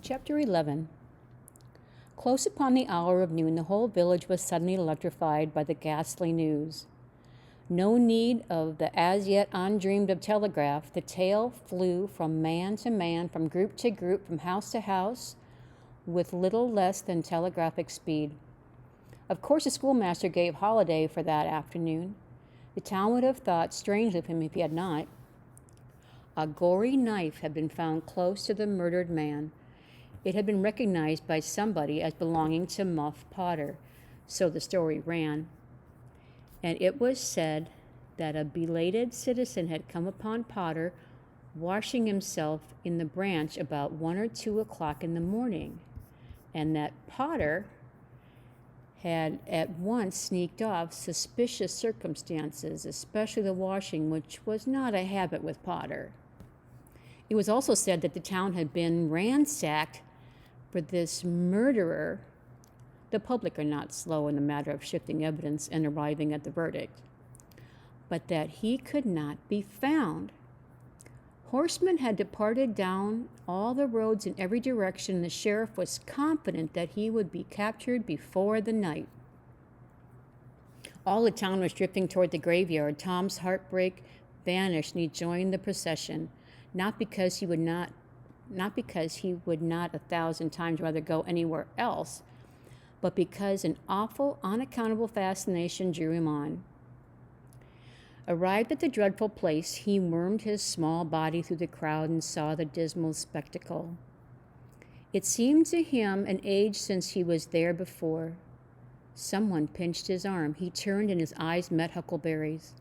Chapter 11. Close upon the hour of noon, the whole village was suddenly electrified by the ghastly news. No need of the as yet undreamed of telegraph. The tale flew from man to man, from group to group, from house to house, with little less than telegraphic speed. Of course, the schoolmaster gave holiday for that afternoon. The town would have thought strange of him if he had not. A gory knife had been found close to the murdered man. It had been recognized by somebody as belonging to Muff Potter, so the story ran. And it was said that a belated citizen had come upon Potter washing himself in the branch about 1 or 2 o'clock in the morning, and that Potter had at once sneaked off suspicious circumstances, especially the washing, which was not a habit with Potter. It was also said that the town had been ransacked for this murderer. The public are not slow in the matter of shifting evidence and arriving at the verdict, but that he could not be found. Horsemen had departed down all the roads in every direction, and the sheriff was confident that he would be captured before the night. All the town was drifting toward the graveyard. Tom's heartbreak vanished, and he joined the procession, not because he would not 1,000 times rather go anywhere else, but because an awful, unaccountable fascination drew him on. Arrived at the dreadful place, he wormed his small body through the crowd and saw the dismal spectacle. It seemed to him an age since he was there before. Someone pinched his arm. He turned and his eyes met Huckleberry's.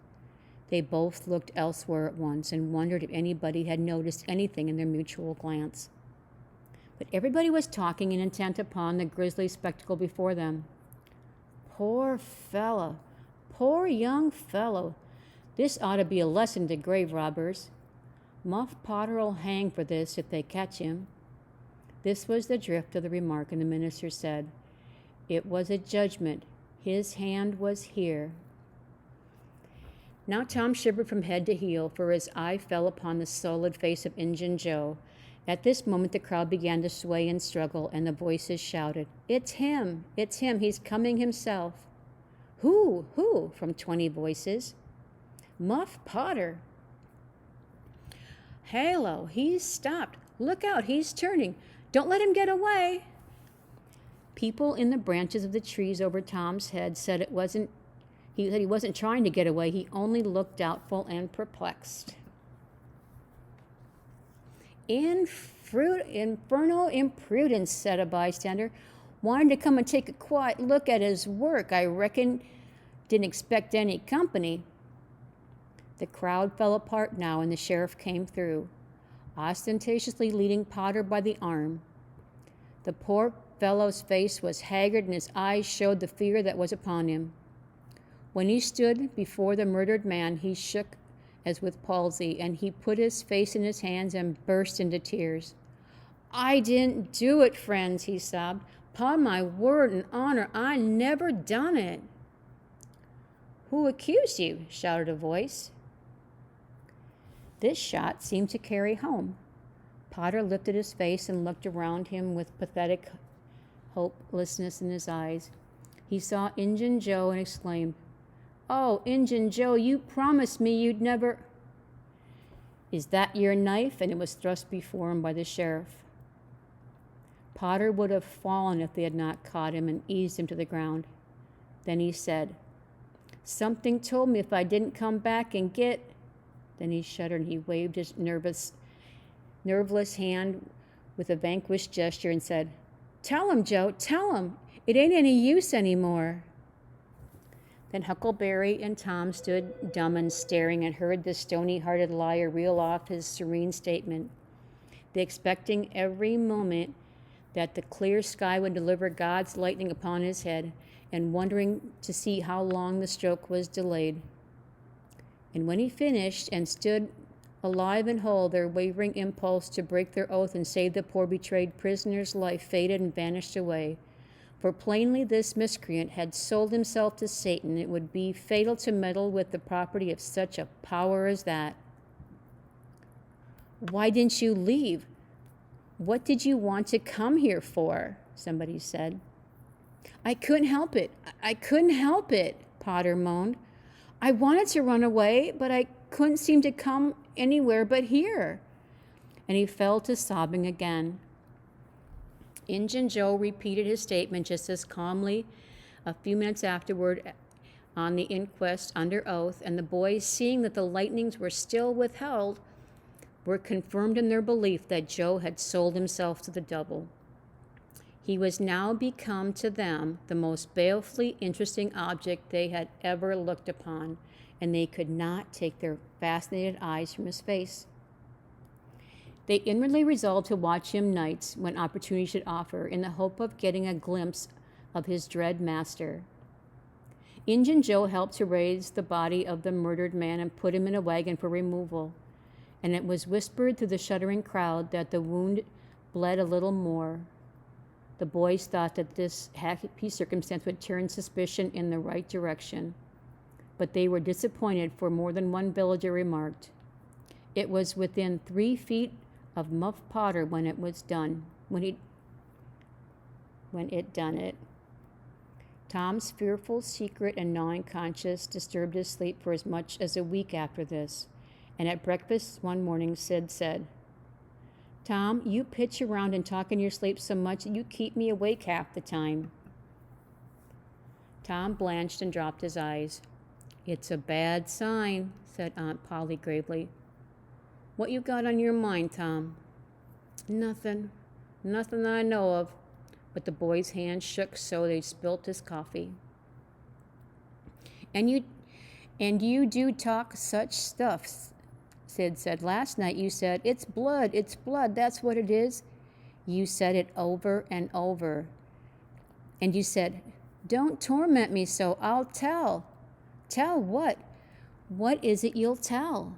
They both looked elsewhere at once and wondered if anybody had noticed anything in their mutual glance. But everybody was talking and intent upon the grisly spectacle before them. Poor fellow, poor young fellow. This ought to be a lesson to grave robbers. Muff Potter'll hang for this if they catch him. This was the drift of the remark, and the minister said, "It was a judgment. His hand was here." Now Tom shivered from head to heel, for his eye fell upon the solid face of Injun Joe. At this moment the crowd began to sway and struggle, and the voices shouted, "It's him! It's him! He's coming himself!" Who? Who? From 20 voices. Muff Potter. Halo, he's stopped. Look out, he's turning. Don't let him get away. People in the branches of the trees over Tom's head said he wasn't trying to get away. He only looked doubtful and perplexed. Infernal impudence, said a bystander. Wanted to come and take a quiet look at his work. I reckon didn't expect any company. The crowd fell apart now, and the sheriff came through, ostentatiously leading Potter by the arm. The poor fellow's face was haggard, and his eyes showed the fear that was upon him. When he stood before the murdered man, he shook as with palsy, and he put his face in his hands and burst into tears. "I didn't do it, friends," he sobbed. "'Pon my word and honor, I never done it." "Who accused you?" shouted a voice. This shot seemed to carry home. Potter lifted his face and looked around him with pathetic hopelessness in his eyes. He saw Injun Joe and exclaimed, "Oh, Injun Joe, you promised me you'd never—" "Is that your knife?" And it was thrust before him by the sheriff. Potter would have fallen if they had not caught him and eased him to the ground. Then he said, "Something told me if I didn't come back and get—" Then he shuddered, and he waved his nerveless hand with a vanquished gesture and said, "Tell him, Joe, tell him. It ain't any use anymore." Then Huckleberry and Tom stood dumb and staring and heard the stony-hearted liar reel off his serene statement. They expecting every moment that the clear sky would deliver God's lightning upon his head, and wondering to see how long the stroke was delayed. And when he finished and stood alive and whole, their wavering impulse to break their oath and save the poor betrayed prisoner's life faded and vanished away. For plainly this miscreant had sold himself to Satan. It would be fatal to meddle with the property of such a power as that. "Why didn't you leave? "What did you want to come here for?" somebody said. "I couldn't help it. I couldn't help it," Potter moaned. "I wanted to run away, but I couldn't seem to come anywhere but here." And he fell to sobbing again. Injun Joe repeated his statement just as calmly a few minutes afterward on the inquest under oath, and the boys, seeing that the lightnings were still withheld, were confirmed in their belief that Joe had sold himself to the devil. He was now become to them the most balefully interesting object they had ever looked upon, and they could not take their fascinated eyes from his face. They inwardly resolved to watch him nights when opportunity should offer, in the hope of getting a glimpse of his dread master. Injun Joe helped to raise the body of the murdered man and put him in a wagon for removal, and it was whispered through the shuddering crowd that the wound bled a little more. The boys thought that this happy circumstance would turn suspicion in the right direction, but they were disappointed, for more than one villager remarked, "It was within 3 feet of Muff Potter when it was done, when it done it." Tom's fearful, secret, and gnawing conscience disturbed his sleep for as much as a week after this, and at breakfast one morning Sid said, "Tom, you pitch around and talk in your sleep so much that you keep me awake half the time." Tom blanched and dropped his eyes. "It's a bad sign," said Aunt Polly gravely. "What you got on your mind, Tom?" Nothing that I know of," but the boy's hands shook so they spilt his coffee. And you do talk such stuff," Sid said. "Last night you said, 'It's blood, that's what it is.' You said it over and over. And you said, 'Don't torment me so, I'll tell.' Tell what? What is it you'll tell?"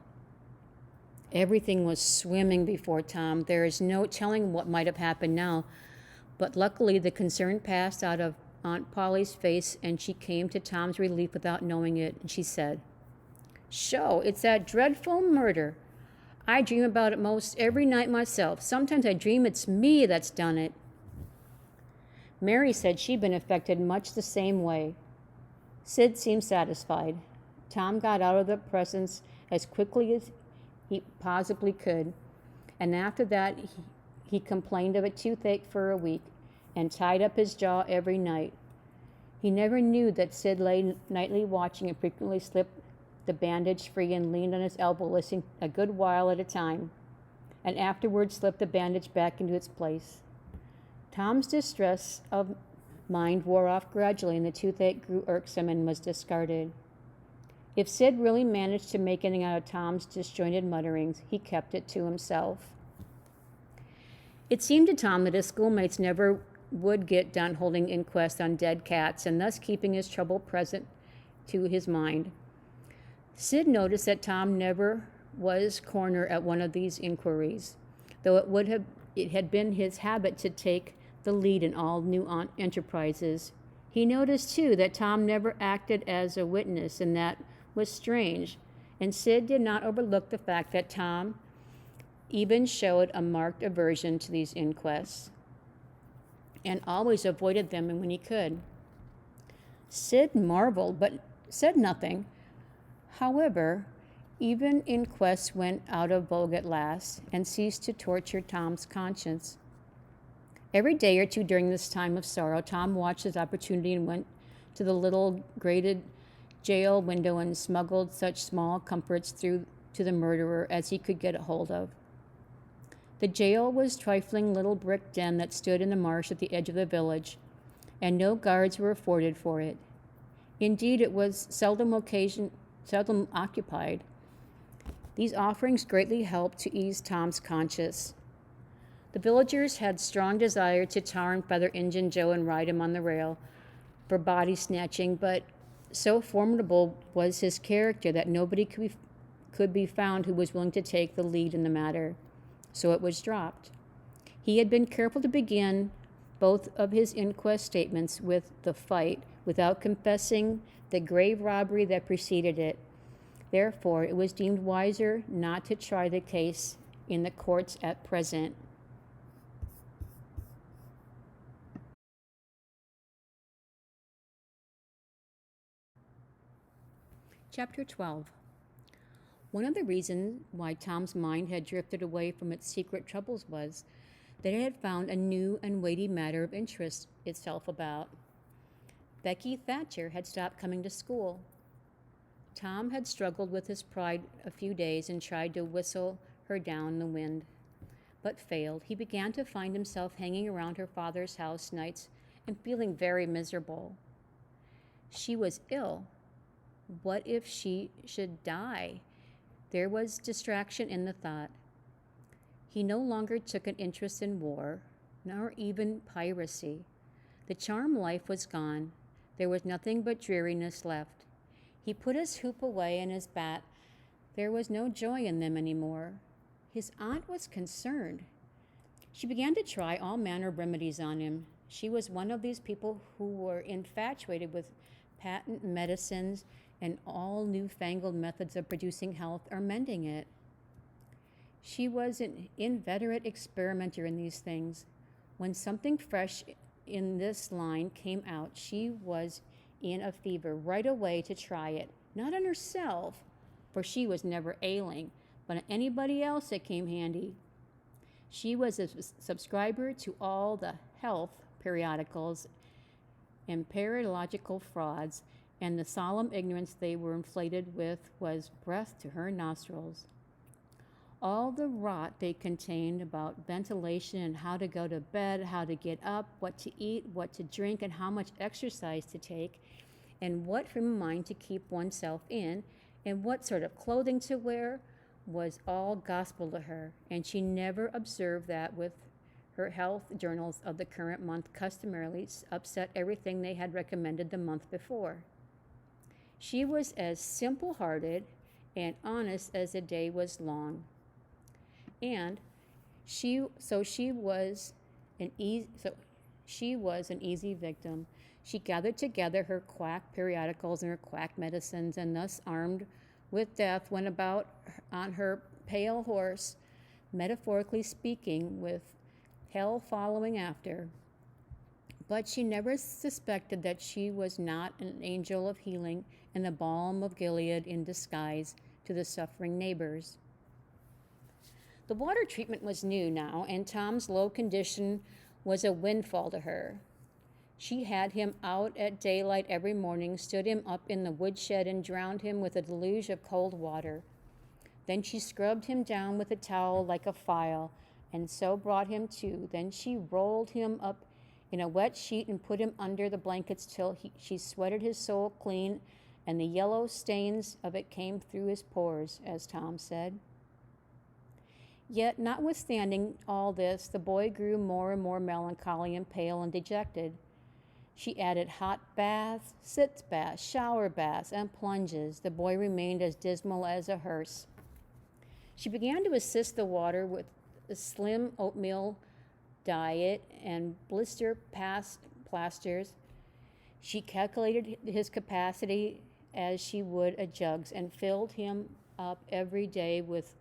Everything was swimming before Tom. There is no telling what might have happened now, but luckily the concern passed out of Aunt Polly's face, and she came to Tom's relief without knowing it, and she said, "Sho, it's that dreadful murder. I dream about it most every night myself. Sometimes I dream it's me that's done it." Mary said she'd been affected much the same way. Sid seemed satisfied. Tom got out of the presence as quickly as he possibly could, and after that he complained of a toothache for a week and tied up his jaw every night. He never knew that Sid lay nightly watching and frequently slipped the bandage free and leaned on his elbow listening a good while at a time, and afterwards slipped the bandage back into its place. Tom's distress of mind wore off gradually, and the toothache grew irksome and was discarded. If Sid really managed to make anything out of Tom's disjointed mutterings, he kept it to himself. It seemed to Tom that his schoolmates never would get done holding inquests on dead cats, and thus keeping his trouble present to his mind. Sid noticed that Tom never was corner at one of these inquiries, though it had been his habit to take the lead in all new enterprises. He noticed, too, that Tom never acted as a witness, and that was strange, and Sid did not overlook the fact that Tom even showed a marked aversion to these inquests, and always avoided them when he could. Sid marveled, but said nothing. However, even inquests went out of vogue at last, and ceased to torture Tom's conscience. Every day or two during this time of sorrow, Tom watched his opportunity and went to the little grated jail window and smuggled such small comforts through to the murderer as he could get a hold of. The jail was a trifling little brick den that stood in the marsh at the edge of the village, and no guards were afforded for it. Indeed, it was seldom occupied. These offerings greatly helped to ease Tom's conscience. The villagers had strong desire to tar and feather Injun Joe and ride him on the rail for body snatching, but so formidable was his character that nobody could be found who was willing to take the lead in the matter, so it was dropped. He had been careful to begin both of his inquest statements with the fight, without confessing the grave robbery that preceded it. Therefore, it was deemed wiser not to try the case in the courts at present. Chapter 12. One of the reasons why Tom's mind had drifted away from its secret troubles was that it had found a new and weighty matter of interest itself about. Becky Thatcher had stopped coming to school. Tom had struggled with his pride a few days and tried to whistle her down the wind, but failed. He began to find himself hanging around her father's house nights and feeling very miserable. She was ill. What if she should die? There was distraction in the thought. He no longer took an interest in war, nor even piracy. The charm life was gone. There was nothing but dreariness left. He put his hoop away and his bat. There was no joy in them anymore. His aunt was concerned. She began to try all manner of remedies on him. She was one of these people who were infatuated with patent medicines and all newfangled methods of producing health or mending it. She was an inveterate experimenter in these things. When something fresh in this line came out, she was in a fever right away to try it, not on herself, for she was never ailing, but on anybody else that came handy. She was a subscriber to all the health periodicals and periodical frauds, and the solemn ignorance they were inflated with was breath to her nostrils. All the rot they contained about ventilation and how to go to bed, how to get up, what to eat, what to drink, and how much exercise to take, and what frame of mind to keep oneself in, and what sort of clothing to wear, was all gospel to her, and she never observed that with her health journals of the current month customarily upset everything they had recommended the month before. She was as simple-hearted and honest as the day was long. And she was an easy victim. She gathered together her quack periodicals and her quack medicines, and thus armed with death went about on her pale horse, metaphorically speaking, with hell following after. But she never suspected that she was not an angel of healing and the balm of Gilead in disguise to the suffering neighbors. The water treatment was new now, and Tom's low condition was a windfall to her. She had him out at daylight every morning, stood him up in the woodshed, and drowned him with a deluge of cold water. Then she scrubbed him down with a towel like a file, and so brought him to. Then she rolled him up in a wet sheet and put him under the blankets till she sweated his soul clean, and the yellow stains of it came through his pores, as Tom said. Yet, notwithstanding all this, the boy grew more and more melancholy and pale and dejected. She added hot baths, sitz baths, shower baths, and plunges. The boy remained as dismal as a hearse. She began to assist the water with a slim oatmeal diet and blister plasters. She calculated his capacity as she would a jug's and filled him up every day with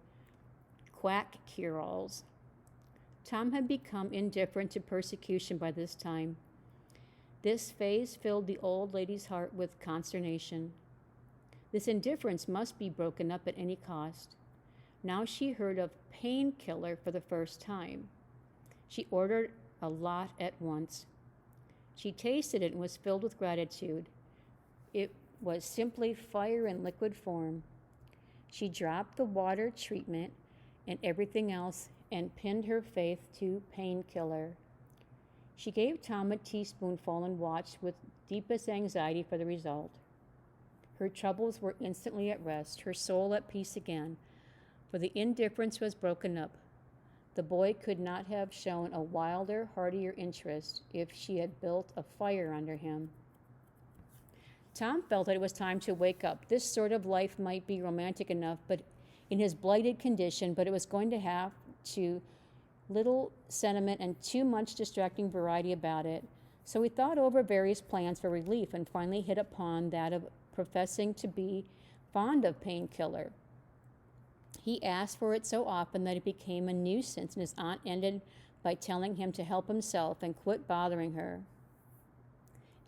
quack cure-alls. Tom had become indifferent to persecution by this time. This phase filled the old lady's heart with consternation. This indifference must be broken up at any cost. Now she heard of painkiller for the first time. She ordered a lot at once. She tasted it and was filled with gratitude. It was simply fire in liquid form. She dropped the water treatment and everything else and pinned her faith to painkiller. She gave Tom a teaspoonful and watched with deepest anxiety for the result. Her troubles were instantly at rest, her soul at peace again, for the indifference was broken up. The boy could not have shown a wilder, heartier interest if she had built a fire under him. Tom felt that it was time to wake up. This sort of life might be romantic enough, but in his blighted condition, but it was going to have too little sentiment and too much distracting variety about it. So he thought over various plans for relief and finally hit upon that of professing to be fond of painkiller. He asked for it so often that it became a nuisance, and his aunt ended by telling him to help himself and quit bothering her.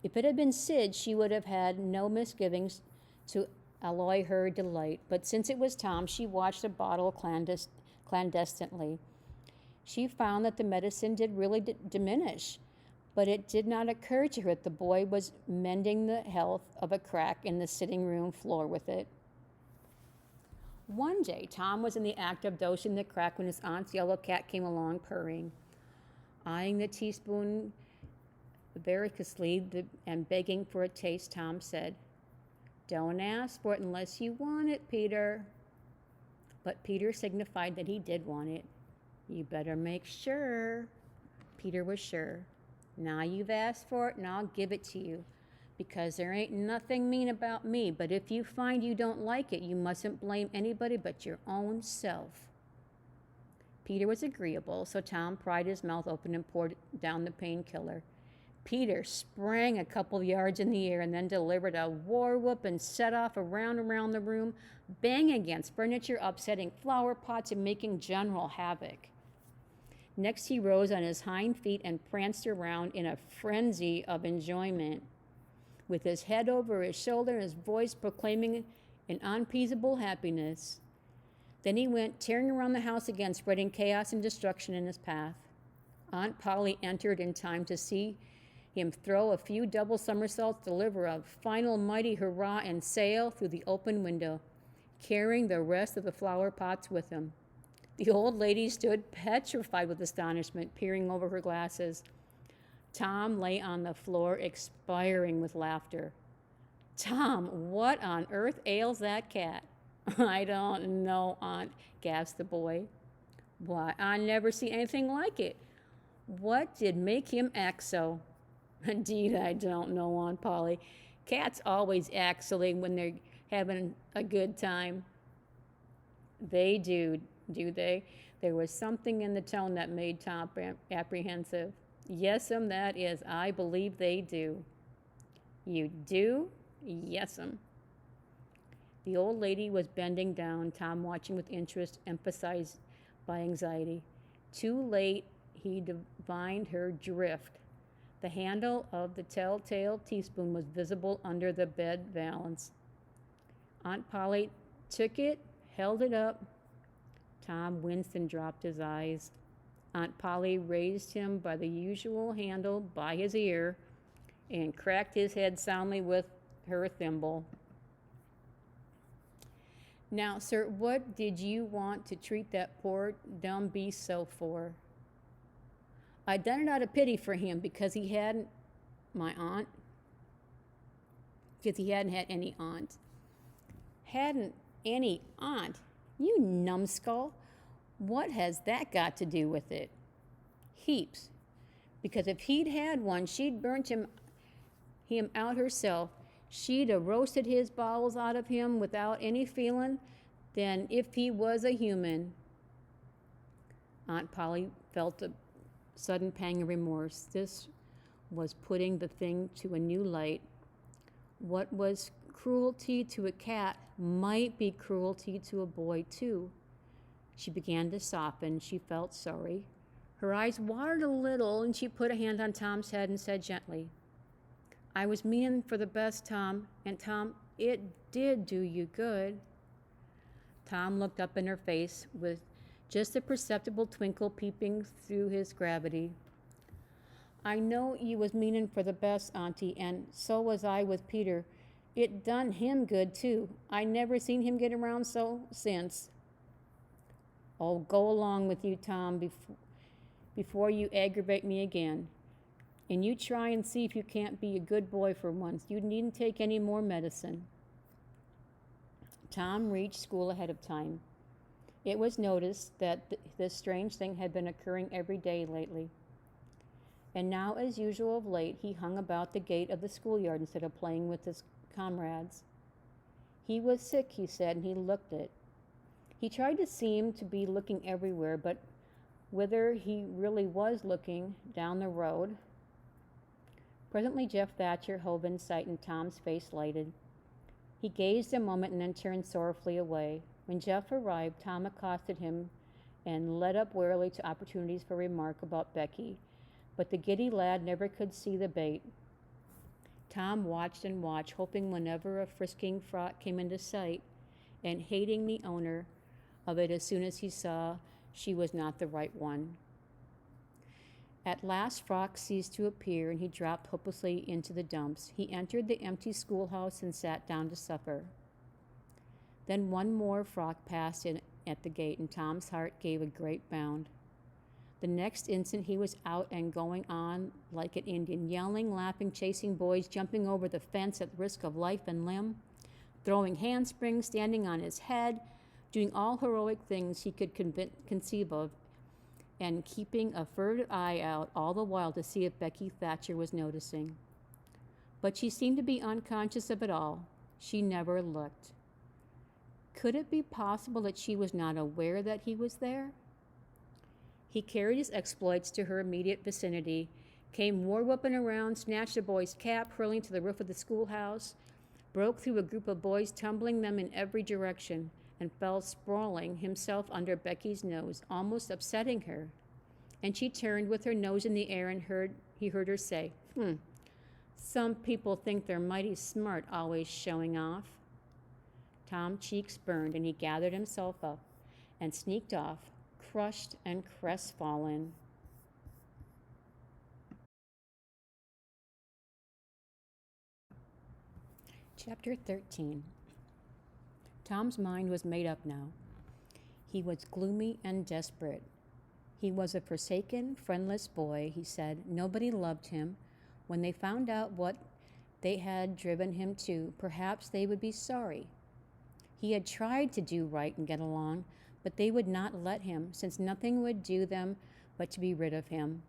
If it had been Sid, she would have had no misgivings to alloy her delight, but since it was Tom, she watched the bottle clandestinely. She found that the medicine did really diminish, but it did not occur to her that the boy was mending the health of a crack in the sitting room floor with it. One day, Tom was in the act of dosing the crack when his aunt's yellow cat came along purring. Eyeing the teaspoon variously and begging for a taste, Tom said, "Don't ask for it unless you want it, Peter." But Peter signified that he did want it. "You better make sure." Peter was sure. "Now you've asked for it and I'll give it to you, because there ain't nothing mean about me, but if you find you don't like it, you mustn't blame anybody but your own self." Peter was agreeable, so Tom pried his mouth open and poured down the painkiller. Peter sprang a couple of yards in the air and then delivered a war whoop and set off around the room, banging against furniture, upsetting flower pots, and making general havoc. Next, he rose on his hind feet and pranced around in a frenzy of enjoyment, with his head over his shoulder and his voice proclaiming an unappeasable happiness. Then he went tearing around the house again, spreading chaos and destruction in his path. Aunt Polly entered in time to see him throw a few double somersaults, deliver a final mighty hurrah, and sail through the open window, carrying the rest of the flower pots with him. The old lady stood petrified with astonishment, peering over her glasses. Tom lay on the floor, expiring with laughter. "Tom, what on earth ails that cat?" "I don't know, Aunt," gasped the boy. "Why, I never see anything like it. What did make him act so?" "Indeed, I don't know, Aunt Polly. Cats always act silly when they're having a good time." "They do they?" There was something in the tone that made Tom apprehensive. "Yes'm, that is. I believe they do." "You do?" "Yes'm." The old lady was bending down, Tom watching with interest, emphasized by anxiety. Too late, he divined her drift. The handle of the telltale teaspoon was visible under the bed valance. Aunt Polly took it, held it up. Tom winced and dropped his eyes. Aunt Polly raised him by the usual handle by his ear and cracked his head soundly with her thimble. "Now, sir, what did you want to treat that poor dumb beast so for?" "I done it out of pity for him because he hadn't had any aunt." "Hadn't any aunt? You numbskull! What has that got to do with it?" "Heaps. Because if he'd had one, she'd burnt him out herself. She'd a roasted his bowels out of him without any feeling than if he was a human." Aunt Polly felt a sudden pang of remorse. This was putting the thing to a new light. What was cruelty to a cat might be cruelty to a boy, too. She began to soften. She felt sorry. Her eyes watered a little, and she put a hand on Tom's head and said gently, "I was meaning for the best, Tom, and Tom, it did do you good." Tom looked up in her face with just a perceptible twinkle peeping through his gravity. "I know you was meaning for the best, Auntie, and so was I with Peter. It done him good, too. I never seen him get around so since." "Oh, go along with you, Tom, before you aggravate me again. And you try and see if you can't be a good boy for once. You needn't take any more medicine." Tom reached school ahead of time. It was noticed that this strange thing had been occurring every day lately. And now, as usual of late, he hung about the gate of the schoolyard instead of playing with his comrades. He was sick, he said, and he looked it. He tried to seem to be looking everywhere, but whither he really was looking, down the road. Presently Jeff Thatcher hove in sight and Tom's face lighted. He gazed a moment and then turned sorrowfully away. When Jeff arrived, Tom accosted him and led up warily to opportunities for remark about Becky, but the giddy lad never could see the bait. Tom watched and watched, hoping whenever a frisking frog came into sight, and hating the owner of it as soon as he saw she was not the right one. At last, Frock ceased to appear, and he dropped hopelessly into the dumps. He entered the empty schoolhouse and sat down to supper. Then one more Frock passed in at the gate, and Tom's heart gave a great bound. The next instant he was out and going on like an Indian, yelling, laughing, chasing boys, jumping over the fence at risk of life and limb, throwing handsprings, standing on his head, doing all heroic things he could conceive of, and keeping a furtive eye out all the while to see if Becky Thatcher was noticing. But she seemed to be unconscious of it all. She never looked. Could it be possible that she was not aware that he was there? He carried his exploits to her immediate vicinity, came war-whooping around, snatched a boy's cap, hurling to the roof of the schoolhouse, broke through a group of boys, tumbling them in every direction, and fell sprawling himself under Becky's nose, almost upsetting her. And she turned with her nose in the air, and he heard her say, "Some people think they're mighty smart, always showing off." Tom's cheeks burned, and he gathered himself up and sneaked off, crushed and crestfallen. Chapter 13. Tom's mind was made up now. He was gloomy and desperate. He was a forsaken, friendless boy, he said. Nobody loved him. When they found out what they had driven him to, perhaps they would be sorry. He had tried to do right and get along, but they would not let him, since nothing would do them but to be rid of him.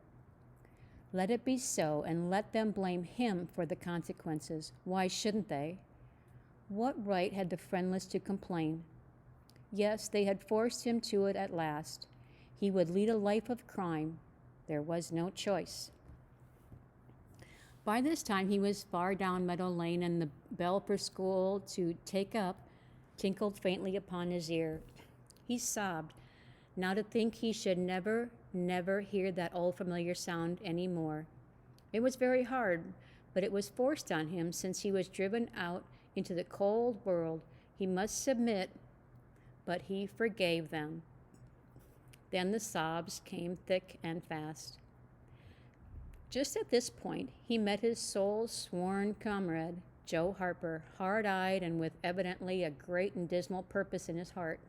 Let it be so, and let them blame him for the consequences. Why shouldn't they? What right had the friendless to complain? Yes, they had forced him to it at last. He would lead a life of crime. There was no choice. By this time he was far down Meadow Lane, and the bell for school to take up tinkled faintly upon his ear. He sobbed, now to think he should never hear that old familiar sound any more. It was very hard, but it was forced on him, since he was driven out into the cold world. He must submit, but he forgave them. Then the sobs came thick and fast. Just at this point, he met his soul's sworn comrade, Joe Harper, hard-eyed and with evidently a great and dismal purpose in his heart.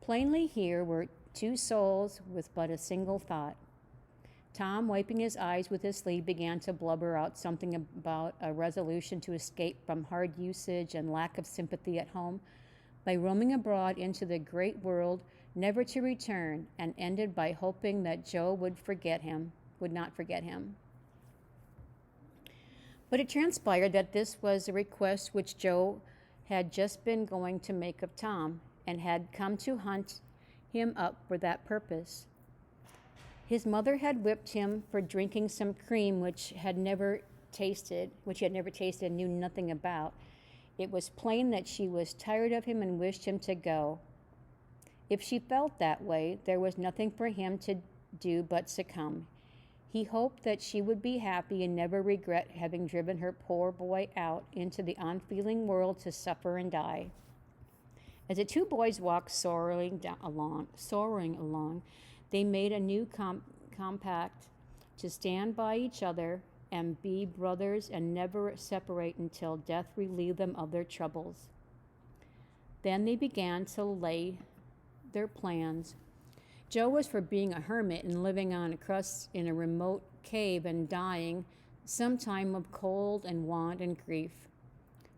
Plainly here were two souls with but a single thought. Tom, wiping his eyes with his sleeve, began to blubber out something about a resolution to escape from hard usage and lack of sympathy at home by roaming abroad into the great world, never to return, and ended by hoping that Joe would not forget him. But it transpired that this was a request which Joe had just been going to make of Tom, and had come to hunt him up for that purpose. His mother had whipped him for drinking some cream which he had never tasted and knew nothing about. It was plain that she was tired of him and wished him to go. If she felt that way, there was nothing for him to do but succumb. He hoped that she would be happy and never regret having driven her poor boy out into the unfeeling world to suffer and die. As the two boys walked soaring along, they made a new compact to stand by each other and be brothers and never separate until death relieved them of their troubles. Then they began to lay their plans. Joe was for being a hermit and living on a crust in a remote cave and dying sometime of cold and want and grief.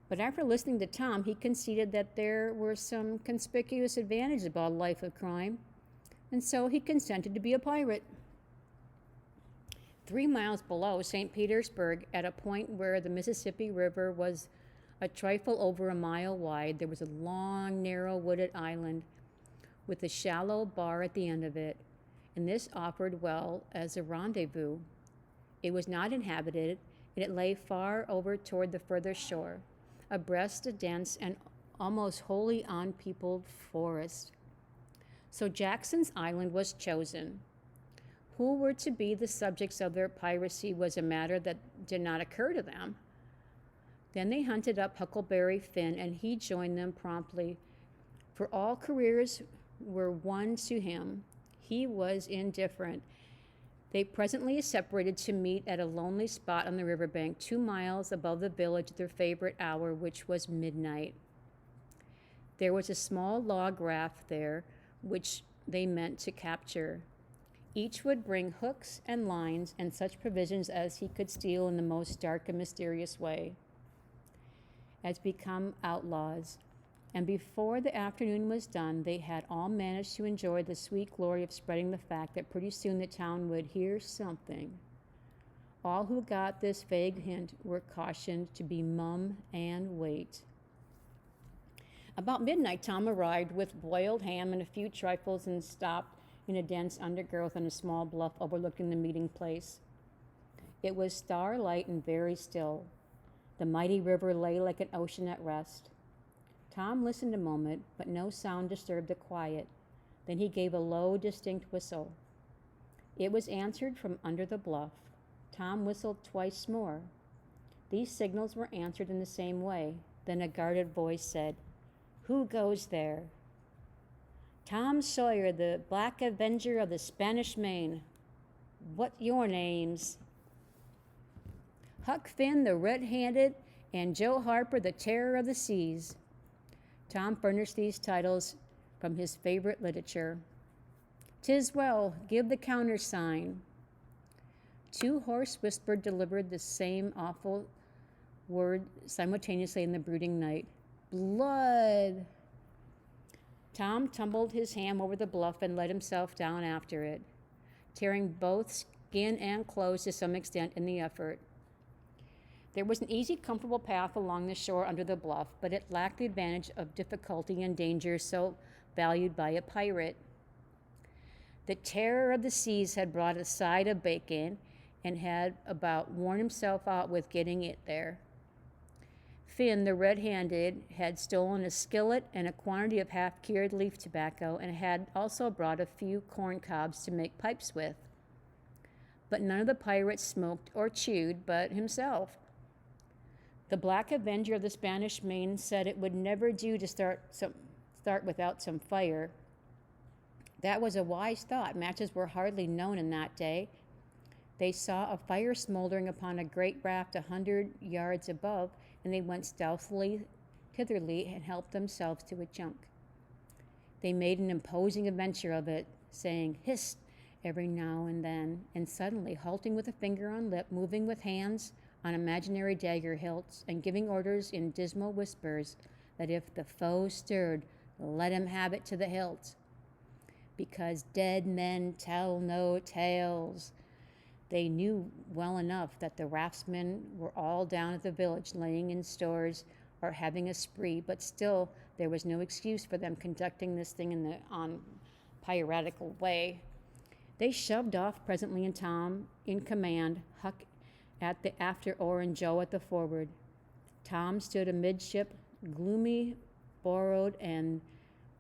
But after listening to Tom, he conceded that there were some conspicuous advantages about a life of crime, and so he consented to be a pirate. 3 miles below St. Petersburg, at a point where the Mississippi River was a trifle over a mile wide, there was a long, narrow, wooded island with a shallow bar at the end of it, and this offered well as a rendezvous. It was not inhabited, and it lay far over toward the further shore, abreast a dense and almost wholly unpeopled forest. So Jackson's Island was chosen. who were to be the subjects of their piracy was a matter that did not occur to them. Then they hunted up Huckleberry Finn, and he joined them promptly, for all careers were one to him. He was indifferent. They presently separated to meet at a lonely spot on the riverbank, 2 miles above the village at their favorite hour, which was midnight. There was a small log raft there, which they meant to capture. Each would bring hooks and lines and such provisions as he could steal in the most dark and mysterious way, as become outlaws. And before the afternoon was done, they had all managed to enjoy the sweet glory of spreading the fact that pretty soon the town would hear something. All who got this vague hint were cautioned to be mum and wait. About midnight, Tom arrived with boiled ham and a few trifles and stopped in a dense undergrowth on a small bluff overlooking the meeting place. It was starlight and very still. The mighty river lay like an ocean at rest. Tom listened a moment, but no sound disturbed the quiet. Then he gave a low, distinct whistle. It was answered from under the bluff. Tom whistled twice more. These signals were answered in the same way. Then a guarded voice said, "Who goes there?" "Tom Sawyer, the Black Avenger of the Spanish Main." "What your names?" "Huck Finn, the Red-Handed, and Joe Harper, the Terror of the Seas." Tom furnished these titles from his favorite literature. "'Tis well, give the countersign." 2 hoarse whispers delivered the same awful word simultaneously in the brooding night. "Blood!" Tom tumbled his ham over the bluff and let himself down after it, tearing both skin and clothes to some extent in the effort. There was an easy, comfortable path along the shore under the bluff, but it lacked the advantage of difficulty and danger so valued by a pirate. The Terror of the Seas had brought a side of bacon and had about worn himself out with getting it there. Finn, the Red-Handed, had stolen a skillet and a quantity of half-cured leaf tobacco, and had also brought a few corn cobs to make pipes with. But none of the pirates smoked or chewed but himself. The Black Avenger of the Spanish Main said it would never do to start without some fire. That was a wise thought. Matches were hardly known in that day. They saw a fire smoldering upon a great raft 100 yards above, and they went stealthily thitherly and helped themselves to a chunk. They made an imposing adventure of it, saying "hist" every now and then, and suddenly halting with a finger on lip, moving with hands on imaginary dagger hilts, and giving orders in dismal whispers that if the foe stirred, let him have it to the hilt. Because dead men tell no tales. They knew well enough that the raftsmen were all down at the village laying in stores or having a spree, but still there was no excuse for them conducting this thing on piratical way. They shoved off presently, and Tom in command, Huck at the after oar and Joe at the forward. Tom stood amidship, gloomy, borrowed, and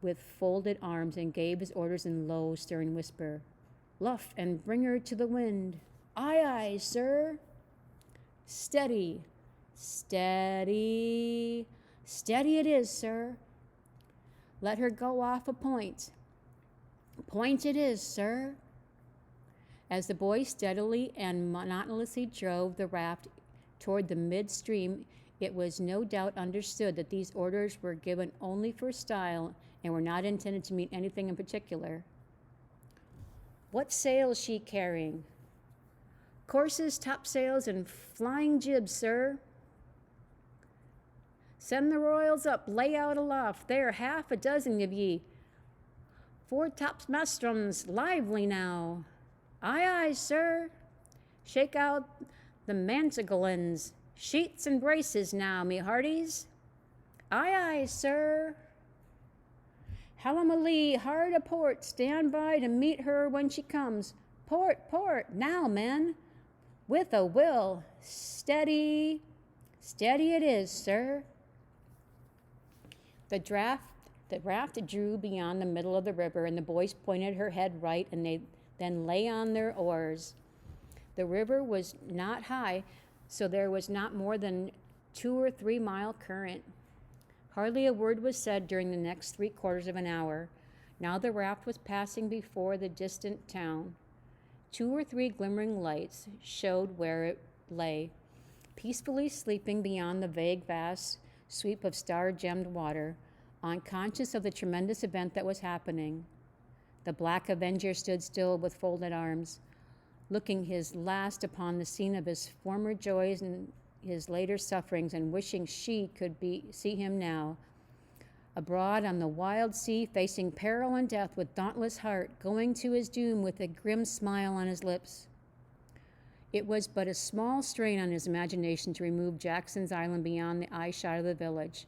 with folded arms, and gave his orders in low, stern whisper. "Luff and bring her to the wind." "Aye, aye, sir." "Steady, steady, steady it is, sir." "Let her go off a point." "Point it is, sir." As the boys steadily and monotonously drove the raft toward the midstream, it was no doubt understood that these orders were given only for style and were not intended to mean anything in particular. "What sail's she carrying?" "Courses, topsails, and flying jibs, sir." "Send the royals up, lay out aloft. There, half a dozen of ye. Foretopmastrums, lively now." "Aye, aye, sir." "Shake out the mantellans. Sheets and braces now, me hearties." "Aye, aye, sir." "Hallam a-lee, hard a port. Stand by to meet her when she comes. Port, port, now, men. With a will. Steady, steady it is, sir." The raft drew beyond the middle of the river, and the boys pointed her head right, and then lay on their oars. The river was not high, so there was not more than 2 or 3 mile current. Hardly a word was said during the next 3/4 of an hour. Now the raft was passing before the distant town. 2 or 3 glimmering lights showed where it lay, peacefully sleeping beyond the vague, vast sweep of star-gemmed water, unconscious of the tremendous event that was happening. The Black Avenger stood still with folded arms, looking his last upon the scene of his former joys and his later sufferings, and wishing she could see him now, abroad on the wild sea, facing peril and death with dauntless heart, going to his doom with a grim smile on his lips. It was but a small strain on his imagination to remove Jackson's Island beyond the eyeshot of the village,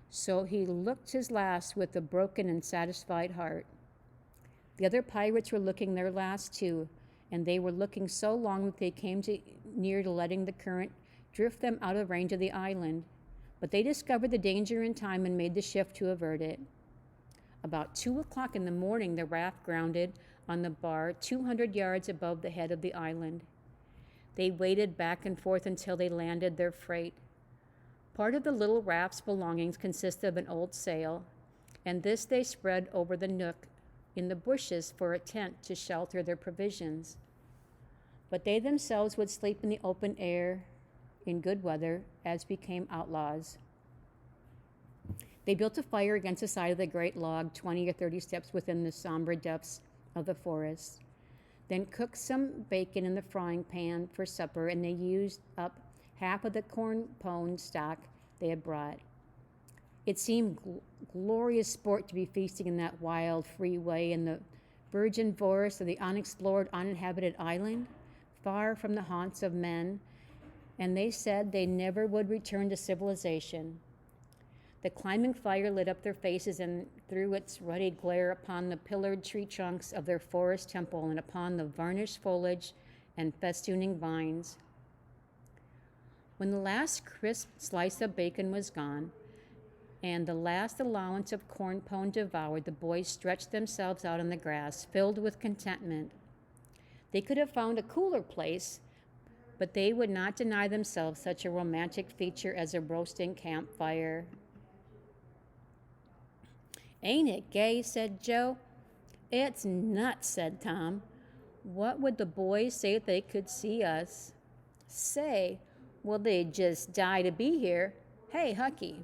so he looked his last with a broken and satisfied heart. The other pirates were looking their last too, and they were looking so long that they came near to letting the current drift them out of range of the island. But they discovered the danger in time and made the shift to avert it. About 2 o'clock in the morning, the raft grounded on the bar 200 yards above the head of the island. They waded back and forth until they landed their freight. Part of the little raft's belongings consisted of an old sail, and this they spread over the nook in the bushes for a tent to shelter their provisions. But they themselves would sleep in the open air in good weather, as became outlaws. They built a fire against the side of the great log, 20 or 30 steps within the somber depths of the forest, then cooked some bacon in the frying pan for supper, and they used up half of the corn pone stock they had brought. It seemed glorious sport to be feasting in that wild, free way in the virgin forest of the unexplored, uninhabited island, far from the haunts of men, and they said they never would return to civilization. The climbing fire lit up their faces and threw its ruddy glare upon the pillared tree trunks of their forest temple and upon the varnished foliage and festooning vines. When the last crisp slice of bacon was gone, and the last allowance of corn pone devoured, the boys stretched themselves out on the grass, filled with contentment. They could have found a cooler place, but they would not deny themselves such a romantic feature as a roasting campfire. "Ain't it gay?" said Joe. "It's nuts," said Tom. "What would the boys say if they could see us?" "Say, well, they'd just die to be here. Hey, Hucky."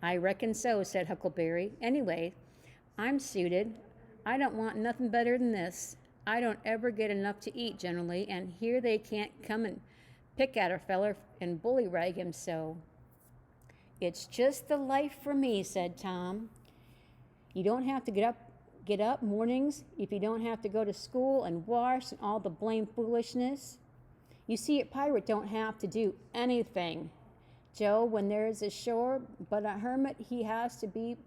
"I reckon so," said Huckleberry. "Anyway, I'm suited. I don't want nothing better than this. I don't ever get enough to eat generally, and here they can't come and pick at a feller and bullyrag him so." "It's just the life for me," said Tom. "You don't have to get up mornings if you don't have to go to school and wash and all the blame foolishness. You see, a pirate don't have to do anything, Joe, when there's a shore, but a hermit, he has to be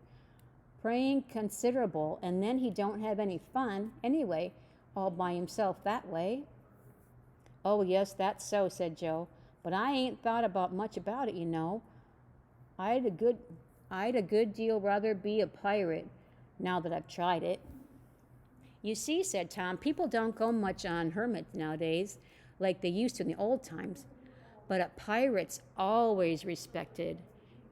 praying considerable, and then he don't have any fun anyway, all by himself that way." "Oh, yes, that's so," said Joe, "but I ain't thought much about it, you know. I'd a good deal rather be a pirate, now that I've tried it." "You see," said Tom, "people don't go much on hermits nowadays, like they used to in the old times, but a pirate's always respected,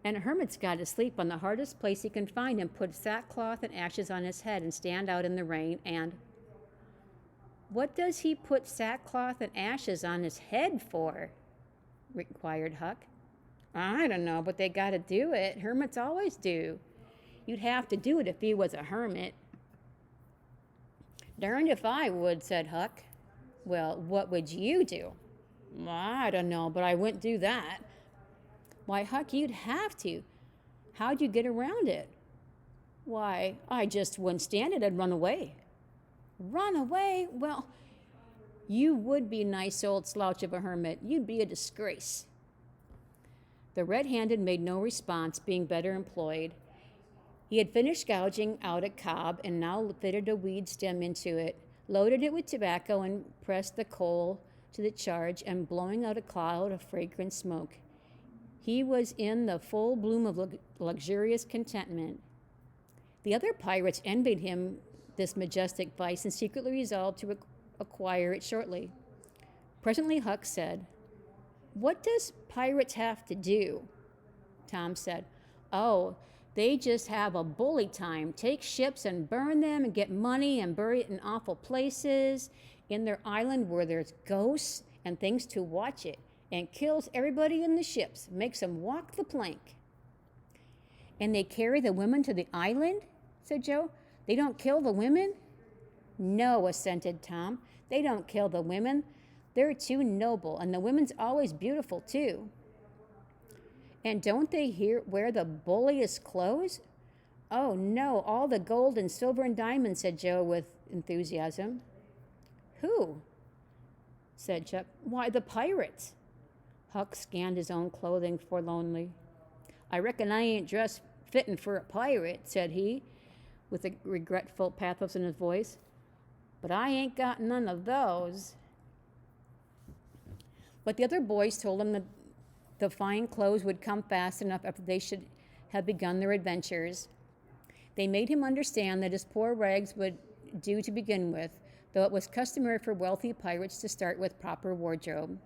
and a hermit's got to sleep on the hardest place he can find and put sackcloth and ashes on his head and stand out in the rain and—" "What does he put sackcloth and ashes on his head for?" inquired Huck. "I don't know, but they got to do it. Hermits always do. You'd have to do it if you was a hermit." "Darned if I would," said Huck. "Well, what would you do?" "I don't know, but I wouldn't do that." "Why, Huck, you'd have to. How'd you get around it?" "Why, I just wouldn't stand it. I'd run away." "Run away? Well, you would be a nice old slouch of a hermit. You'd be a disgrace." The red-handed made no response, being better employed. He had finished gouging out a cob and now fitted a weed stem into it, loaded it with tobacco, and pressed the coal to the charge, and blowing out a cloud of fragrant smoke. He was in the full bloom of luxurious contentment. The other pirates envied him this majestic vice and secretly resolved to acquire it shortly. Presently Huck said, "What does pirates have to do?" Tom said, "Oh, they just have a bully time. Take ships and burn them and get money and bury it in awful places in their island where there's ghosts and things to watch it, and kills everybody in the ships, makes them walk the plank." "And they carry the women to the island?" said Joe. "They don't kill the women?" "No," assented Tom. "They don't kill the women. They're too noble, and the women's always beautiful, too." "And don't they wear the bulliest clothes?" "Oh, no, all the gold and silver and diamonds," said Joe with enthusiasm. "Who?" said Chuck. "Why, the pirates." Huck scanned his own clothing forlornly. "I reckon I ain't dressed fittin' for a pirate," said he, with a regretful pathos in his voice. "But I ain't got none of those." But the other boys told him that the fine clothes would come fast enough after they should have begun their adventures. They made him understand that his poor rags would do to begin with, though it was customary for wealthy pirates to start with proper wardrobe.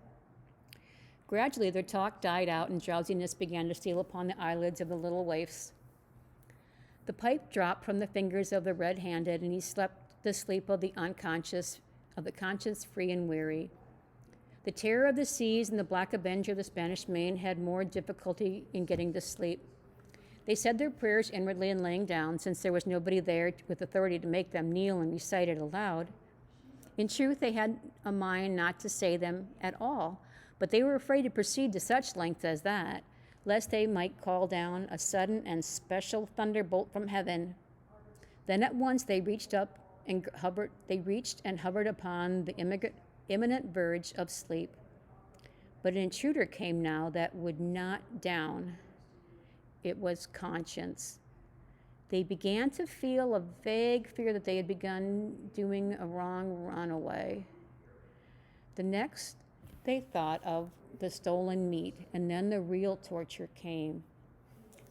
Gradually their talk died out and drowsiness began to steal upon the eyelids of the little waifs. The pipe dropped from the fingers of the red-handed, and he slept the sleep of the conscience free and weary. The terror of the seas and the Black Avenger of the Spanish Main had more difficulty in getting to sleep. They said their prayers inwardly and laying down, since there was nobody there with authority to make them kneel and recite it aloud. In truth, they had a mind not to say them at all, but they were afraid to proceed to such lengths as that, lest they might call down a sudden and special thunderbolt from heaven. Then at once they reached and hovered upon the imminent verge of sleep. But an intruder came now that would not down. It was conscience. They began to feel a vague fear that they had begun doing a wrong runaway. The next, they thought of the stolen meat, and then the real torture came.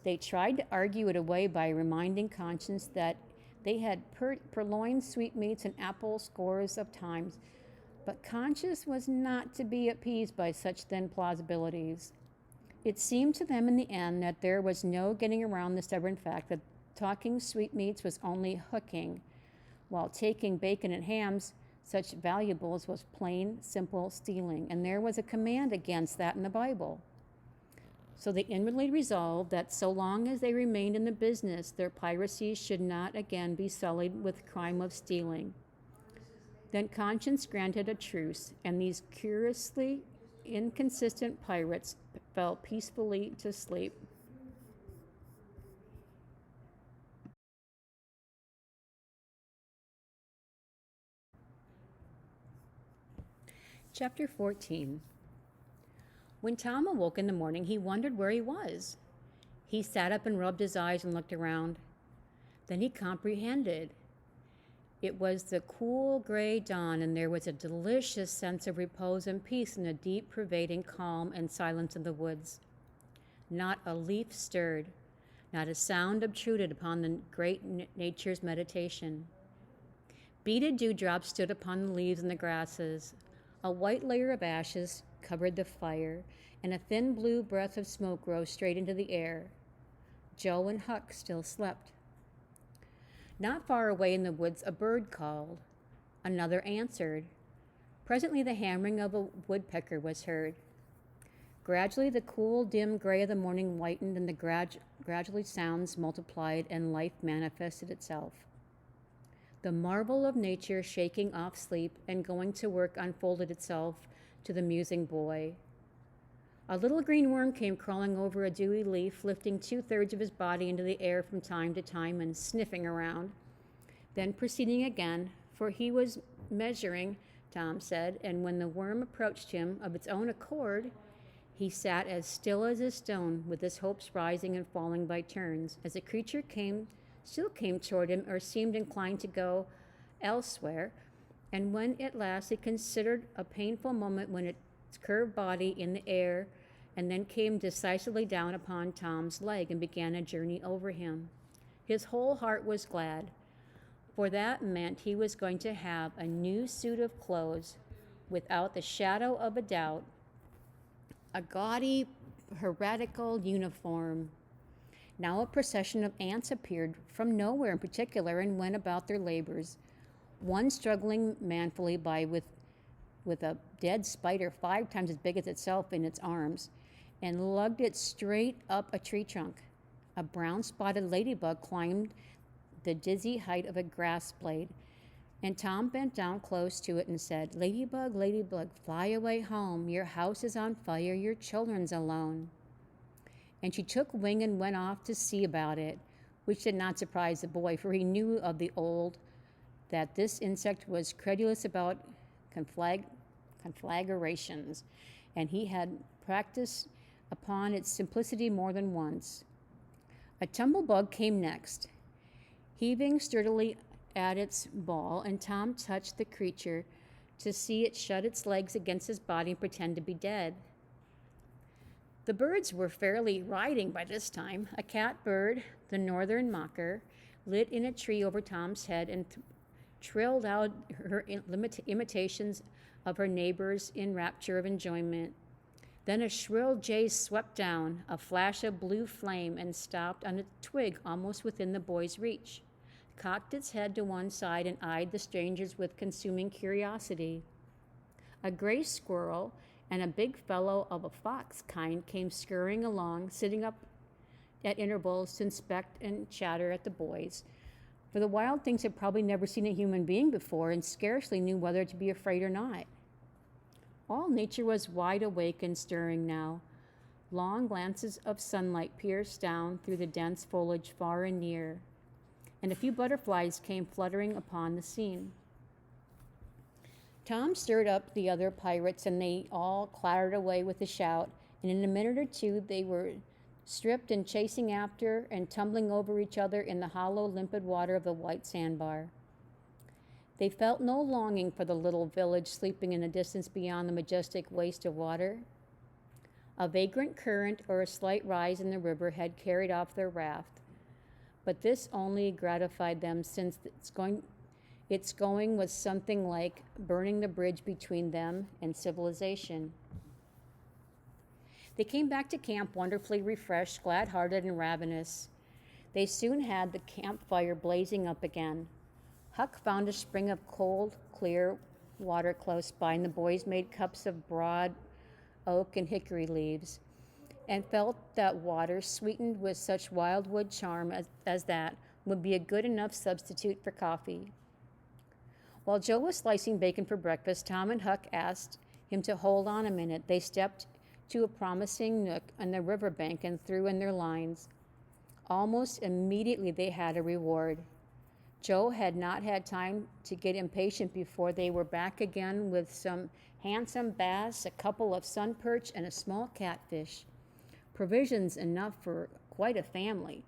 They tried to argue it away by reminding conscience that they had purloined sweetmeats and apples scores of times, but conscience was not to be appeased by such thin plausibilities. It seemed to them in the end that there was no getting around the stubborn fact that talking sweetmeats was only hooking, while taking bacon and hams, such valuables, was plain, simple stealing, and there was a command against that in the Bible. So they inwardly resolved that so long as they remained in the business, their piracy should not again be sullied with crime of stealing. Then conscience granted a truce, and these curiously inconsistent pirates fell peacefully to sleep. Chapter 14. When Tom awoke in the morning, he wondered where he was. He sat up and rubbed his eyes and looked around. Then he comprehended. It was the cool gray dawn, and there was a delicious sense of repose and peace in the deep, pervading calm and silence of the woods. Not a leaf stirred, not a sound obtruded upon the great nature's meditation. Beaded dewdrops stood upon the leaves and the grasses. A white layer of ashes covered the fire, and a thin blue breath of smoke rose straight into the air. Joe and Huck still slept. Not far away in the woods, a bird called. Another answered. Presently the hammering of a woodpecker was heard. Gradually the cool, dim gray of the morning whitened, and gradually sounds multiplied and life manifested itself. The marvel of nature shaking off sleep and going to work unfolded itself to the musing boy. A little green worm came crawling over a dewy leaf, lifting 2/3 of his body into the air from time to time and sniffing around, then proceeding again, for he was measuring, Tom said, and when the worm approached him of its own accord, he sat as still as a stone, with his hopes rising and falling by turns, as the creature still came toward him, or seemed inclined to go elsewhere, and when at last he considered a painful moment when its curved body in the air, and then came decisively down upon Tom's leg and began a journey over him. His whole heart was glad. for that meant he was going to have a new suit of clothes without the shadow of a doubt, a gaudy, heretical uniform. Now a procession of ants appeared from nowhere in particular and went about their labors, one struggling manfully by with a dead spider 5 times as big as itself in its arms, and lugged it straight up a tree trunk. A brown-spotted ladybug climbed the dizzy height of a grass blade, and Tom bent down close to it and said, "Ladybug, ladybug, fly away home. Your house is on fire, your children's alone." And she took wing and went off to see about it, which did not surprise the boy, for he knew of the old that this insect was credulous about conflagrations, and he had practiced upon its simplicity more than once. A tumblebug came next, heaving sturdily at its ball, and Tom touched the creature to see it shut its legs against his body and pretend to be dead. The birds were fairly riding by this time. A catbird, the northern mocker, lit in a tree over Tom's head and trilled out her imitations of her neighbors in rapture of enjoyment. Then a shrill jay swept down, a flash of blue flame, and stopped on a twig almost within the boy's reach, cocked its head to one side, and eyed the strangers with consuming curiosity. A gray squirrel and a big fellow of a fox kind came scurrying along, sitting up at intervals to inspect and chatter at the boys, for the wild things had probably never seen a human being before and scarcely knew whether to be afraid or not. All nature was wide awake and stirring now. Long glances of sunlight pierced down through the dense foliage far and near, and a few butterflies came fluttering upon the scene. Tom stirred up the other pirates, and they all clattered away with a shout, and in a minute or two they were stripped and chasing after and tumbling over each other in the hollow, limpid water of the white sandbar. They felt no longing for the little village sleeping in the distance beyond the majestic waste of water. A vagrant current or a slight rise in the river had carried off their raft, but this only gratified them, since its going was something like burning the bridge between them and civilization. They came back to camp wonderfully refreshed, glad-hearted, and ravenous. They soon had the campfire blazing up again. Huck found a spring of cold, clear water close by, and the boys made cups of broad oak and hickory leaves, and felt that water, sweetened with such wildwood charm as that, would be a good enough substitute for coffee. While Joe was slicing bacon for breakfast, Tom and Huck asked him to hold on a minute. They stepped to a promising nook on the riverbank and threw in their lines. Almost immediately they had a reward. Joe had not had time to get impatient before they were back again with some handsome bass, a couple of sun perch, and a small catfish. Provisions enough for quite a family.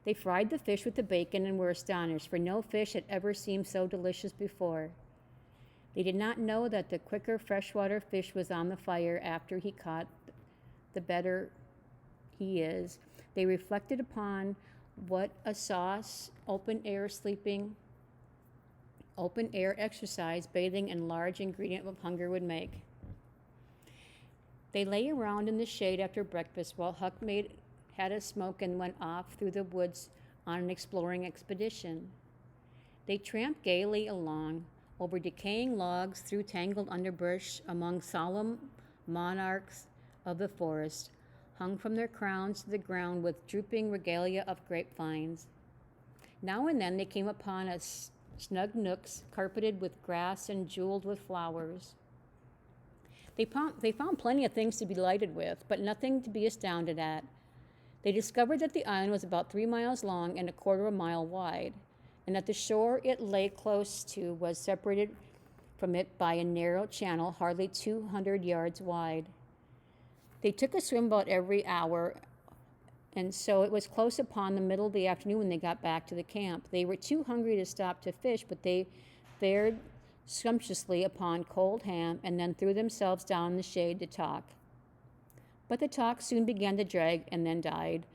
They fried the fish with the bacon and were astonished, for no fish had ever seemed so delicious before. They did not know that the quicker freshwater fish was on the fire after he caught, the better he is. They reflected upon what a sauce, open air exercise, bathing, and large ingredient of hunger would make. They lay around in the shade after breakfast while Huck had a smoke and went off through the woods on an exploring expedition. They tramped gaily along, over decaying logs, through tangled underbrush, among solemn monarchs of the forest, hung from their crowns to the ground with drooping regalia of grapevines. Now and then they came upon snug nooks carpeted with grass and jeweled with flowers. They found plenty of things to be delighted with, but nothing to be astounded at. They discovered that the island was about 3 miles long and 1/4 mile wide, and that the shore it lay close to was separated from it by a narrow channel hardly 200 yards wide. They took a swim about every hour, and so it was close upon the middle of the afternoon when they got back to the camp. They were too hungry to stop to fish, but they fared sumptuously upon cold ham and then threw themselves down in the shade to talk. But the talk soon began to drag and then died.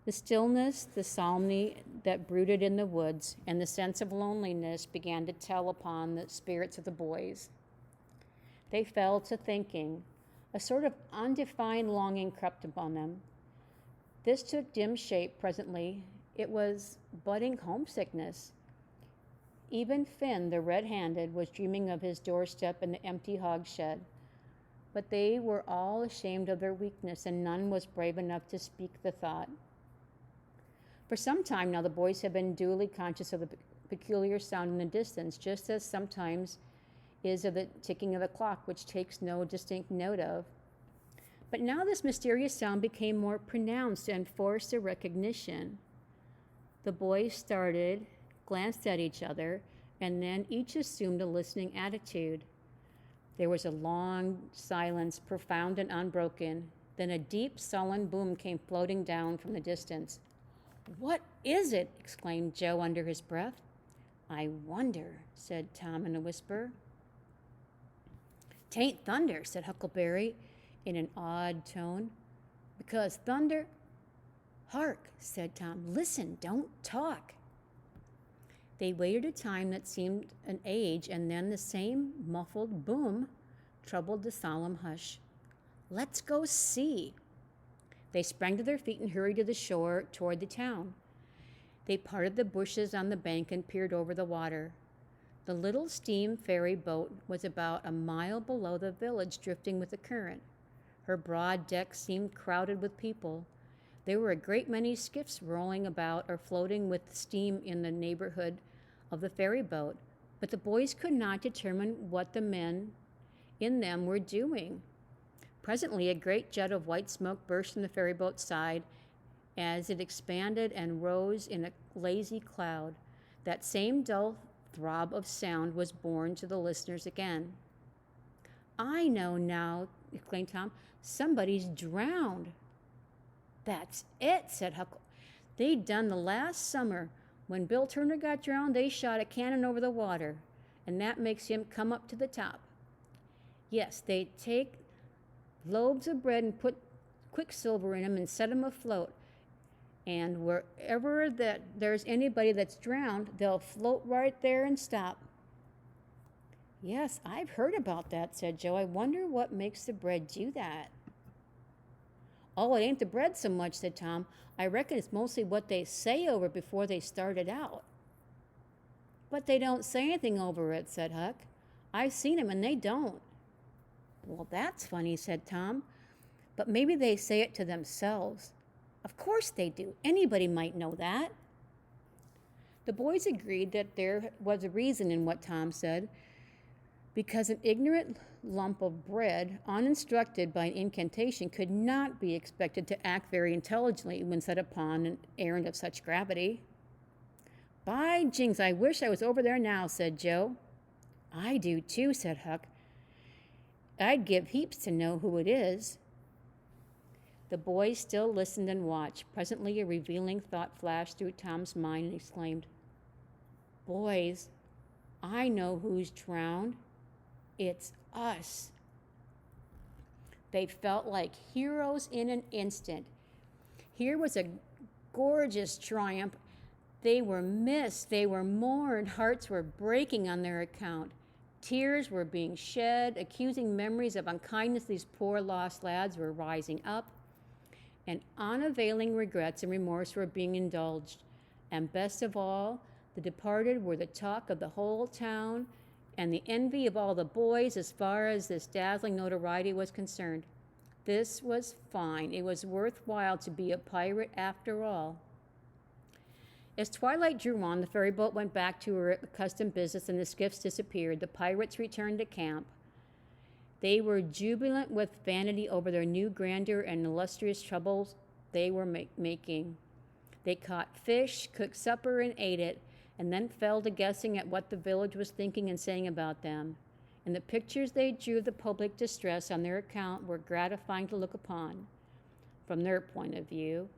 The stillness, the solemnity that brooded in the woods, and the sense of loneliness began to tell upon the spirits of the boys. They fell to thinking. A sort of undefined longing crept upon them. This took dim shape presently. It was budding homesickness. Even Finn, the red-handed, was dreaming of his doorstep and the empty hogshed. But they were all ashamed of their weakness, and none was brave enough to speak the thought. For some time now, the boys had been duly conscious of the peculiar sound in the distance, just as sometimes is of the ticking of a clock, which takes no distinct note of. But now this mysterious sound became more pronounced and forced their recognition. The boys started, glanced at each other, and then each assumed a listening attitude. There was a long silence, profound and unbroken. Then a deep, sullen boom came floating down from the distance. "What is it?" exclaimed Joe under his breath. "I wonder," said Tom in a whisper. "'Tain't thunder," said Huckleberry in an odd tone. "Because thunder—" "Hark," said Tom. "Listen, don't talk." They waited a time that seemed an age, and then the same muffled boom troubled the solemn hush. "Let's go see." They sprang to their feet and hurried to the shore toward the town. They parted the bushes on the bank and peered over the water. The little steam ferry boat was about a mile below the village, drifting with the current. Her broad deck seemed crowded with people. There were a great many skiffs rolling about or floating with steam in the neighborhood of the ferry boat, but the boys could not determine what the men in them were doing. Presently, a great jet of white smoke burst from the ferry boat's side as it expanded and rose in a lazy cloud. That same dull throb of sound was borne to the listeners again. "I know now," exclaimed Tom. "Somebody's drowned." "That's it," said Huckle. "They'd done the last summer. When Bill Turner got drowned, they shot a cannon over the water, and that makes him come up to the top. Yes, they take loaves of bread and put quicksilver in 'em and set 'em afloat. And wherever there's anybody that's drowned, they'll float right there and stop." "Yes, I've heard about that," said Joe. "I wonder what makes the bread do that." "Oh, it ain't the bread so much," said Tom. "I reckon it's mostly what they say over it before they started out." "But they don't say anything over it," said Huck. "I've seen 'em, and they don't." "Well, that's funny," said Tom. "But maybe they say it to themselves." "Of course they do. Anybody might know that." The boys agreed that there was a reason in what Tom said, because an ignorant lump of bread, uninstructed by an incantation, could not be expected to act very intelligently when set upon an errand of such gravity. "By jings, I wish I was over there now," said Joe. "I do too," said Huck. "I'd give heaps to know who it is." The boys still listened and watched. Presently a revealing thought flashed through Tom's mind, and he exclaimed, "Boys, I know who's drowned. It's us." They felt like heroes in an instant. Here was a gorgeous triumph. They were missed, they were mourned, hearts were breaking on their account. Tears were being shed, accusing memories of unkindness these poor lost lads were rising up, and unavailing regrets and remorse were being indulged. And best of all, the departed were the talk of the whole town and the envy of all the boys as far as this dazzling notoriety was concerned. This was fine. It was worthwhile to be a pirate after all. As twilight drew on, the ferry boat went back to her accustomed business and the skiffs disappeared. The pirates returned to camp. They were jubilant with vanity over their new grandeur and illustrious troubles they were making. They caught fish, cooked supper, and ate it, and then fell to guessing at what the village was thinking and saying about them. And the pictures they drew of the public distress on their account were gratifying to look upon, from their point of view.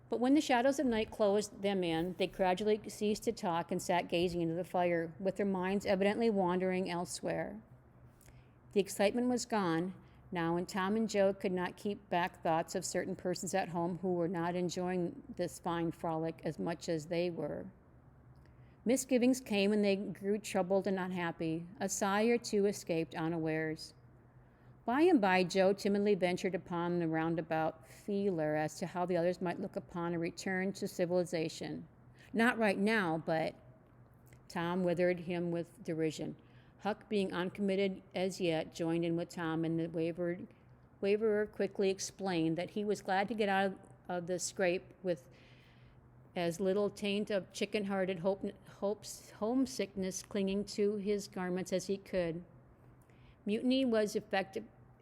But when the shadows of night closed them in, they gradually ceased to talk and sat gazing into the fire, with their minds evidently wandering elsewhere. The excitement was gone. Now, when Tom and Joe could not keep back thoughts of certain persons at home who were not enjoying this fine frolic as much as they were, misgivings came and they grew troubled and unhappy. A sigh or two escaped unawares. By and by, Joe timidly ventured upon the roundabout feeler as to how the others might look upon a return to civilization. Not right now, but Tom withered him with derision. Huck, being uncommitted as yet, joined in with Tom, and the waverer quickly explained that he was glad to get out of the scrape with as little taint of chicken-hearted homesickness clinging to his garments as he could. Mutiny was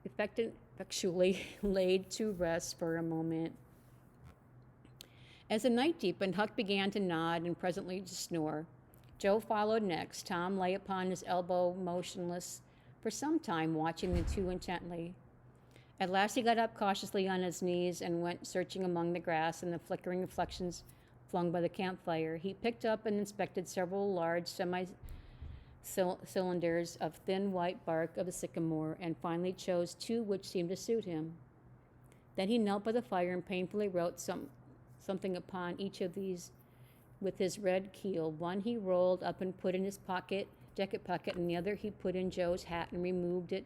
effectually laid to rest for a moment. As the night deepened, Huck began to nod and presently to snore. Joe followed next. Tom lay upon his elbow motionless for some time, watching the two intently. At last he got up cautiously on his knees and went searching among the grass and the flickering reflections flung by the campfire. He picked up and inspected several large cylinders of thin white bark of a sycamore, and finally chose two which seemed to suit him. Then he knelt by the fire and painfully wrote something upon each of these with his red keel. One he rolled up and put in his jacket pocket, and the other he put in Joe's hat and removed it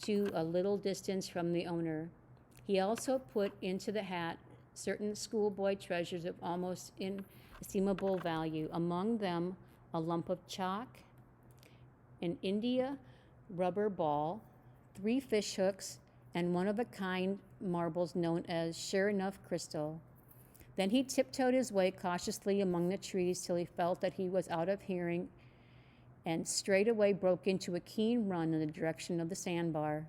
to a little distance from the owner. He also put into the hat certain schoolboy treasures of almost inestimable value, among them a lump of chalk, an India rubber ball, 3 fish hooks, and one-of-a-kind marbles known as sure enough crystal. Then he tiptoed his way cautiously among the trees till he felt that he was out of hearing, and straightway broke into a keen run in the direction of the sandbar.